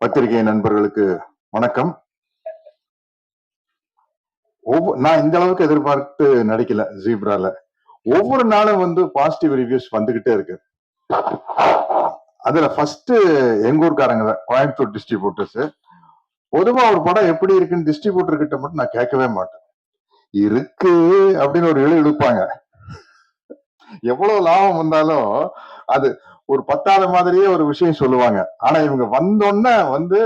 பத்திரிகை நண்பர்களுக்கு வணக்கம். நான் இந்த அளவுக்கு எதிர்பார்த்து நடிக்கல ஜீப்ரால. ஒவ்வொரு நாளும் வந்து பாசிட்டிவ் ரிவ்யூஸ் வந்துகிட்டே இருக்கு. அதுல ஃபர்ஸ்ட் எங்க ஊர்க்காரங்க தான், கோயம்புத்தூர் டிஸ்ட்ரிபியூட்டர்ஸ். பொதுவா ஒரு படம் எப்படி இருக்குன்னு டிஸ்ட்ரிபியூட்டர் கிட்ட மட்டும் நான் கேட்கவே மாட்டேன். இருக்கு அப்படின்னு ஒரு இழுப்பாங்க. எவ்வளவு லாபம் வந்தாலும் அது ஒரு பத்தாத மாதிரியே ஒரு விஷயம் சொல்லுவாங்க. ஆனா இவங்க வந்தோடனே வந்து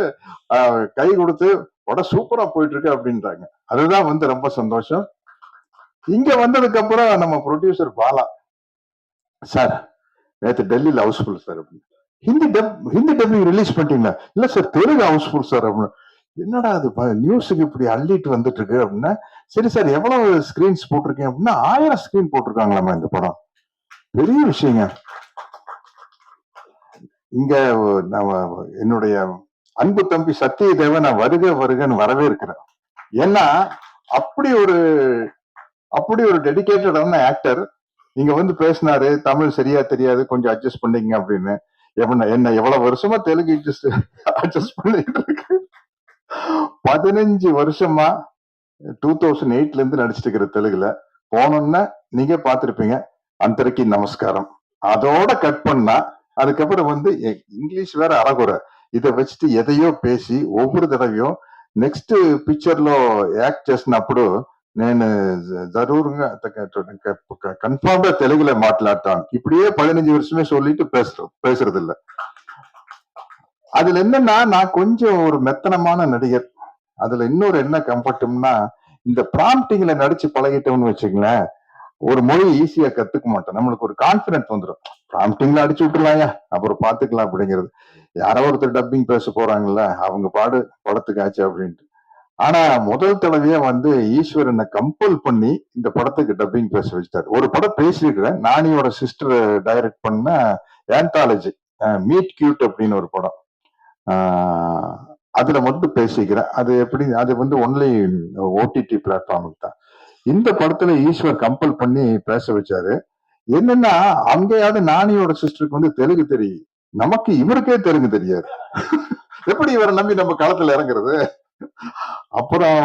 கை கொடுத்து படம் சூப்பரா போயிட்டு இருக்கு அப்படின்றாங்க. அதுதான் வந்து ரொம்ப சந்தோஷம். இங்க வந்ததுக்கு அப்புறம் நம்ம ப்ரொடியூசர் பாலா சார், நேற்று டெல்லியில ஹவுஸ்ஃபுல் சார் அப்படின்னு. ஹிந்தி டப்பிங் ரிலீஸ் பண்ணிட்டீங்களா? இல்ல சார், தெலுங்கு ஹவுஸ்ஃபுல் சார் அப்படின்னு. என்னடா அது நியூஸுக்கு இப்படி அள்ளிட்டு வந்துட்டு இருக்கு அப்படின்னா, சரி சார் எவ்வளவு ஸ்கிரீன்ஸ் போட்டிருக்கேன் அப்படின்னா 1000 ஸ்கிரீன் போட்டிருக்காங்களாமா இந்த படம். பெரிய விஷயங்க. இங்க என்னுடைய அன்பு தம்பி சத்தியதேவ நான் வருக வருகன்னு வரவே இருக்கிறேன். ஏன்னா அப்படி ஒரு டெடிகேட்டடான ஆக்டர் இங்க வந்து பேசினாரு. தமிழ் சரியா தெரியாது, கொஞ்சம் அட்ஜஸ்ட் பண்ணிக்கங்க அப்படின்னு. என்ன எவ்வளவு வருஷமா தெலுங்கு அட்ஜஸ்ட் பண்ணிட்டு இருக்கு. 15 வருஷமா 2008ல இருந்து நடிச்சிட்டு இருக்கிற தெலுங்குல போனோம்னா நீங்க பாத்திருப்பீங்க அந்தரைக்கு நமஸ்காரம். அதோட கட் பண்ணா அதுக்கப்புறம் வந்து இங்கிலீஷ் வேற அறகுறை. இதை வச்சுட்டு எதையோ பேசி ஒவ்வொரு தடவையும் నెక్స్ట్ పిక్చర్ లో యాక్ట్ చేసినప్పుడు నేను జరూరుగా కన్ఫామ్ గా తెలుగులో మాట్లాడతాను. இப்படியே 15 வருஷமே சொல்லிட்டு பேசுறது இல்ல. அதுல என்னன்னா நான் கொஞ்சம் ஒரு மெத்தனமான நடிகர். அதுல இன்னொரு என்ன கம்ஃபர்ட்னா, இந்த பிராம்டிங்ல நடிச்சு பழகிட்டோம்னு வச்சுங்களேன், ஒரு மொழி ஈஸியா கத்துக்க மாட்டோம். நம்மளுக்கு ஒரு கான்பிடன்ஸ் வந்துடும். பிராம்டிங்ல அடிச்சு விட்டுலாயா, அப்புறம் பாத்துக்கலாம் அப்படிங்கிறது. யாரோ ஒருத்தர் டப்பிங் பேச போறாங்கல்ல, அவங்க பாடு படத்துக்கு ஆச்சு அப்படின்ட்டு. ஆனா முதல் தடவையா வந்து ஈஸ்வரனை கம்பல் பண்ணி இந்த படத்துக்கு டப்பிங் பேச வச்சிட்டாரு. ஒரு படம் பேசிருக்கிறேன், நானியோட சிஸ்டர் டைரக்ட் பண்ண ஆந்தாலஜி மீட் கியூட் அப்படின்னு ஒரு படம். அதுல மட்டும் பேசிக்கிறேன். அது எப்படி, அது வந்து ஒன்லி ஓடிடி பிளாட்ஃபார்முக்கு தான். இந்த படத்துல ஈஸ்வர் கம்பல் பண்ணி பேச வச்சாரு. என்னன்னா அங்கேயாவது நானியோட சிஸ்டருக்கு வந்து தெலுங்கு தெரியும், நமக்கு இவருக்கே தெலுங்கு தெரியாது. எப்படி இவரை நம்பி நம்ம களத்துல இறங்குறது? அப்புறம்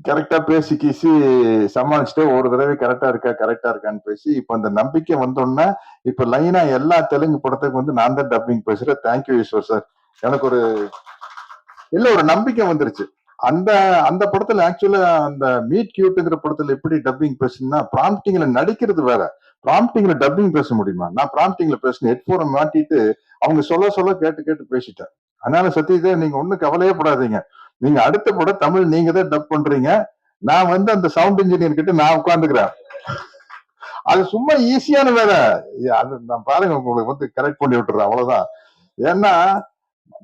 கரெக்டா பேசி கீசி சமாளிச்சுட்டு ஒரு தடவை கரெக்டா இருக்கான்னு பேசி இப்ப அந்த நம்பிக்கை வந்தோம்னா இப்ப லைனா எல்லா தெலுங்கு படத்துக்கு வந்து நான் தான் டப்பிங் பேசுறேன். Thank you Eswar sir. எனக்கு ஒரு நம்பிக்கை வந்துருச்சு. அந்த அந்த படத்துல ஆக்சுவலா அந்த மீட் கியூட்ங்கிற படத்துல எப்படி டப்பிங் பேசுனா, பிராம்டிங்ல நடிக்கிறது வேற, பிராம்டிங்ல டப்பிங் பேச முடியுமா? நான் பிராம்டிங்ல பேசினேன், ஹெட்போனை மாட்டிட்டு அவங்க சொல்ல கேட்டு பேசிட்டேன். அதனால சத்தியதே நீங்க ஒண்ணும் கவலையே படாதீங்க. நீங்க அடுத்த படம் தமிழ் நீங்க தான் டப் பண்றீங்க. நான் வந்து அந்த சவுண்ட் இன்ஜினியர் கிட்ட நான் உட்காந்துக்கிறேன். அது சும்மா ஈஸியான வேலை. அது நான் பாருங்க உங்களுக்கு வந்து கரெக்ட் பண்ணி விட்டுறேன், அவ்வளவுதான். ஏன்னா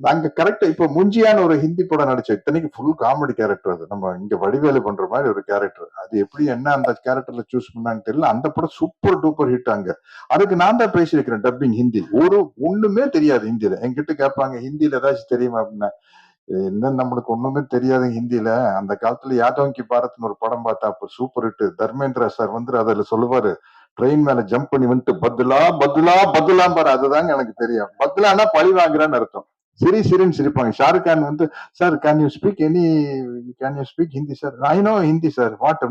அங்க கரெக்டா இப்ப முஞ்சியான ஒரு ஹிந்தி படம் நடிச்ச, இத்தனைக்கு ஃபுல் காமெடி கேரக்டர். அது நம்ம இங்க வடிவேலு பண்ற மாதிரி ஒரு கேரக்டர். அது எப்படி என்ன அந்த கேரக்டர்ல சூஸ் பண்ணான்னு தெரியல. அந்த படம் சூப்பர் டூப்பர் ஹிட் அங்க. அதுக்கு நான் தான் பேசியிருக்கிறேன் டப்பிங் ஹிந்தி. ஒண்ணுமே தெரியாது ஹிந்தியில. என்கிட்ட கேட்பாங்க ஹிந்தியில ஏதாச்சும் தெரியுமா அப்படின்னா, என்ன நம்மளுக்கு ஒண்ணுமே தெரியாது ஹிந்தியில. அந்த காலத்துல யாதவ் கி பாரத்னு ஒரு படம் பார்த்தா அப்ப சூப்பர் ஹிட். தர்மேந்திரா சார் வந்து அதுல சொல்லுவாரு, ட்ரெயின் மேல ஜம்ப் பண்ணி வந்துட்டு பத்துலா பாரு, அதுதாங்க எனக்கு தெரியும். பத்துலான்னா பழி வாங்குறான்னு அர்த்தம். சிரின்னு சிரிப்பாங்க. ஷாருக் கான் வந்து, sir can you speak Hindi sir? I no Hindi sir. What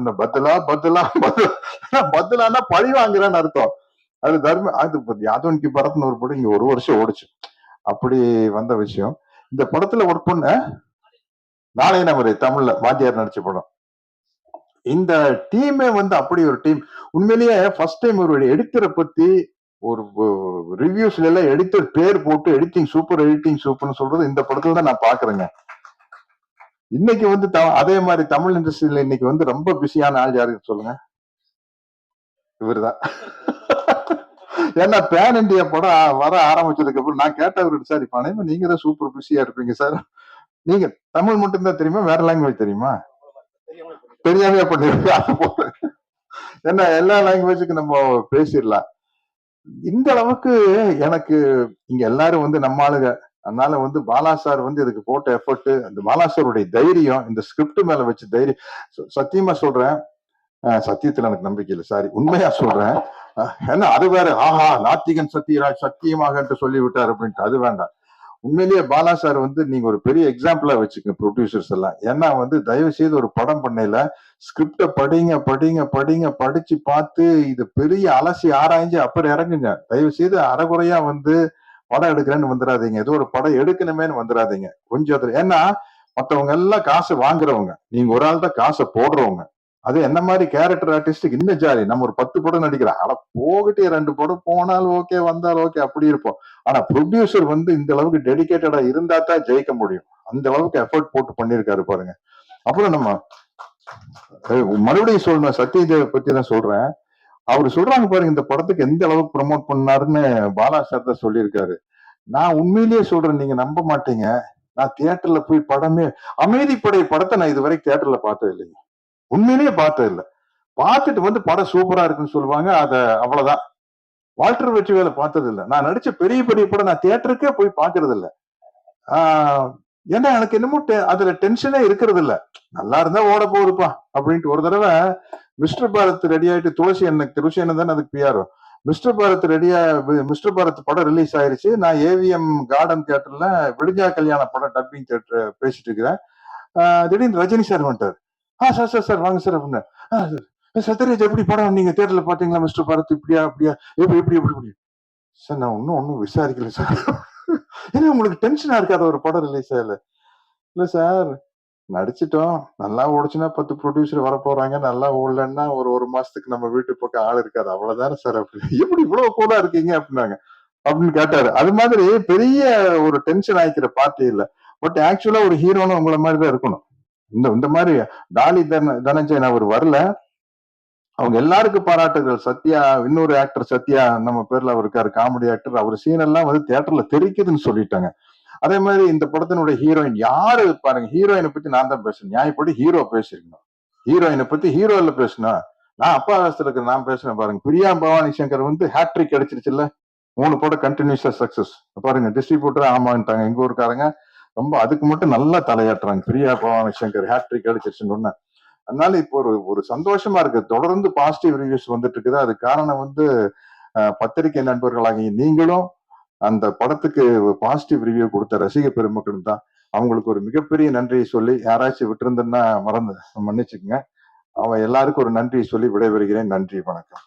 பத்துலான்னா பழி வாங்குறான்னு அர்த்தம். அது யாதவ் கி பரத்னு ஒரு படம் இங்க ஒரு வருஷம் ஓடிச்சு. அப்படி வந்த விஷயம். இந்த படத்துல ஒர்க் பண்ண நாளை நமது தமிழ்ல வாத்தியார் நடிச்ச படம். இந்த டீமே வந்து அப்படி ஒரு டீம். உண்மையிலேயே ஃபர்ஸ்ட் டைம் ஒரு எடிட்டரை பத்தி ஒரு ரிவ்யூஸ்ல எல்லாம் எடிட்டர் பேர் போட்டு எடிட்டிங் சூப்பர்னு சொல்றது இந்த படத்துல தான் நான் பாக்குறேங்க. இன்னைக்கு வந்து அதே மாதிரி தமிழ் இண்டஸ்ட்ரியில இன்னைக்கு வந்து ரொம்ப பிஸியான ஆள் யாருக்கு சொல்லுங்க? இவருதான். ஏன்னா பேன் இண்டியா படம் வர ஆரம்பிச்சதுக்கு அப்புறம் நான் கேட்டவர்கிட்ட, சார் இப்ப அனைவரும் நீங்க தான் சூப்பர் பிஸியா இருப்பீங்க சார், நீங்க தமிழ் மட்டும் தான் தெரியுமா, வேற லாங்குவேஜ் தெரியுமா? தெரியாமையா பண்ணிருக்க. ஏன்னா எல்லா லாங்குவேஜுக்கு நம்ம பேசிடலாம். இந்த அளவுக்கு எனக்கு இங்க எல்லாரும் வந்து நம்ம ஆளுங்க. அதனால வந்து பாலா சார் வந்து இதுக்கு போட்ட எஃபர்ட், அந்த பாலா சாருடைய தைரியம், இந்த ஸ்கிரிப்ட் மேல வச்ச தைரியம், சத்தியமா சொல்றேன். சத்தியத்துல எனக்கு நம்பிக்கை இல்லை, சாரி, உண்மையா சொல்றேன். ஏன்னா அது வேற, ஆஹா நாத்திகன் சத்தியராஜ் சத்தியமாக என்று சொல்லி விட்டார் அப்படின்ட்டு, அது வேண்டாம். உண்மையிலேயே பாலா சார் வந்து நீங்க ஒரு பெரிய எக்ஸாம்பிளா வச்சுக்கோங்க ப்ரொடியூசர்ஸ் எல்லாம். ஏன்னா வந்து தயவு செய்து ஒரு படம் பண்ணையில ஸ்கிரிப்ட படிங்க படிங்க படிங்க படிச்சு பார்த்து இது பெரிய அலசி ஆராய்ஞ்சு அப்புறம் இறங்குங்க. தயவு செய்து அறகுறையா வந்து படம் எடுக்கிறேன்னு வந்துடாதீங்க. ஏதோ ஒரு படம் எடுக்கணுமேன்னு வந்துடாதீங்க. கொஞ்சம் ஏன்னா மத்தவங்க எல்லாம் காசு வாங்குறவங்க, நீங்க ஒரு ஆள் தான் காசை போடுறவங்க. அது என்ன மாதிரி கேரக்டர் ஆர்டிஸ்டுக்கு இன்னும் ஜாலி. நம்ம ஒரு 10 படம் நடிக்கிறோம். ஆனா போகிட்டே 2 படம் போனாலும் ஓகே, வந்தாலும் ஓகே அப்படி இருப்போம். ஆனா ப்ரொடியூசர் வந்து இந்த அளவுக்கு டெடிகேட்டடா இருந்தா தான் ஜெயிக்க முடியும். அந்த அளவுக்கு எஃபர்ட் போட்டு பண்ணிருக்காரு பாருங்க. அப்புறம் நம்ம மறுபடியும் சொல்லணும், சத்யதேவ பத்தி தான் சொல்றேன். அவரு சொல்றாங்க பாருங்க, இந்த படத்துக்கு எந்த அளவுக்கு ப்ரமோட் பண்ணாருன்னு பாலா சார் தான் சொல்லியிருக்காரு. நான் உண்மையிலேயே சொல்றேன், நீங்க நம்ப மாட்டீங்க. நான் தியேட்டர்ல போய் படமே அமைதிப்படை படத்தை நான் இதுவரை தியேட்டர்ல பார்த்தது இல்லைங்க. உண்மையிலேயே பார்த்தது இல்ல. பார்த்துட்டு வந்து படம் சூப்பரா இருக்குன்னு சொல்லுவாங்க. அத அவ்வளவுதான். வால்டர் வெற்றிவேலை பார்த்தது இல்ல. நான் நடிச்ச பெரிய பெரிய படம் நான் தியேட்டருக்கே போய் பார்க்கறது இல்ல. ஏன்னா எனக்கு என்னமோ அதுல டென்ஷனே இருக்கிறது இல்ல. நல்லா இருந்தா ஓட போகுதுப்பா அப்படின்ட்டு. ஒரு தடவை மிஸ்டர் பாரத் ரெடி ஆயிட்டு துளசி அண்ணன் தானே அதுக்கு பிஆர். மிஸ்டர் பாரத் ரெடியா மிஸ்டர் பாரத் படம் ரிலீஸ் ஆயிருச்சு. நான் ஏவிஎம் கார்டன் தியேட்டர்ல விடுஞ்சா கல்யாண படம் டப்பிங் தியேட்டர் பேசிட்டு இருக்கிறேன். திடீர்னு ரஜினி சார் வந்துட்டார். சார் சார் சார் வாங்க சார் அப்படின்னு. சத்யராஜ் எப்படி படம் நீங்க தியேட்டர்ல பாத்தீங்களா மிஸ்டர் பாரத் இப்படியா அப்படியா எப்படி எப்படி எப்படி எப்படி சார் நான் ஒன்னும் விசாரிக்கல சார். ஏன்னா உங்களுக்கு டென்ஷனா இருக்காத ஒரு படம் ரிலீஸ் ஆகல. இல்ல சார் நடிச்சிட்டோம், நல்லா ஓடுச்சுன்னா 10 ப்ரொடியூசர் வர போறாங்க, நல்லா ஓடலன்னா ஒரு மாசத்துக்கு நம்ம வீட்டு பக்கம் ஆள் இருக்காது, அவ்வளவுதானே சார். அப்படி எப்படி இவ்வளவு கூலா இருக்கீங்க அப்படின்னாங்க. அப்படின்னு கேட்டாரு. அது மாதிரி பெரிய ஒரு டென்ஷன் ஆயிக்கிற பார்ட்டி இல்ல. பட் ஆக்சுவலா ஒரு ஹீரோன்னு உங்களை மாதிரி தான் இருக்கணும். இந்த மாதிரி டாலி தனஞ்சயன் அவர் வரல. அவங்க எல்லாருக்கும் பாராட்டுகள். சத்யா, இன்னொரு ஆக்டர் சத்யா நம்ம பேர்ல அவர் இருக்காரு, காமெடி ஆக்டர். அவர் சீன் எல்லாம் வந்து தியேட்டர்ல தெரிக்குதுன்னு சொல்லிட்டாங்க. அதே மாதிரி இந்த படத்தினுடைய ஹீரோயின் யாரு பாருங்க. ஹீரோயினை பத்தி நான் தான் பேசுறேன். நியாயப்படி ஹீரோ பேசிருக்கணும். ஹீரோயினை பத்தி ஹீரோ இல்ல பேசணும். நான் அப்பா வேஷத்துல இருக்கிற நான் பேசுறேன் பாருங்க. பிரியா பவானி சங்கர் வந்து ஹேட்ரிக் அடிச்சிருச்சுல்ல. 3 படம் கண்டினியூஸா சக்சஸ். பாருங்க டிஸ்ட்ரிபியூட்டர் ஆமான்ட்டாங்க எங்க ஊருக்காரங்க. ரொம்ப அதுக்கு மட்டும் நல்லா தலையாட்டுறாங்க. பிரியா பவானி சங்கர் ஹேட்ரிக் அடிச்சிருச்சுன்னு. அதனால இப்போ ஒரு சந்தோஷமா இருக்கு. தொடர்ந்து பாசிட்டிவ் ரிவ்யூஸ் வந்துட்டு இருக்குது. அது காரணம் வந்து பத்திரிகை நண்பர்களாகிய நீங்களும் அந்த படத்துக்கு பாசிட்டிவ் ரிவ்யூ கொடுத்த ரசிக பெருமக்களும் தான். அவங்களுக்கு ஒரு மிகப்பெரிய நன்றியை சொல்லி, யாராச்சும் விட்டிருந்தேன்னா மன்னிச்சுக்கங்க. அவன் எல்லாருக்கும் ஒரு நன்றி சொல்லி விடைபெறுகிறேன். நன்றி, வணக்கம்.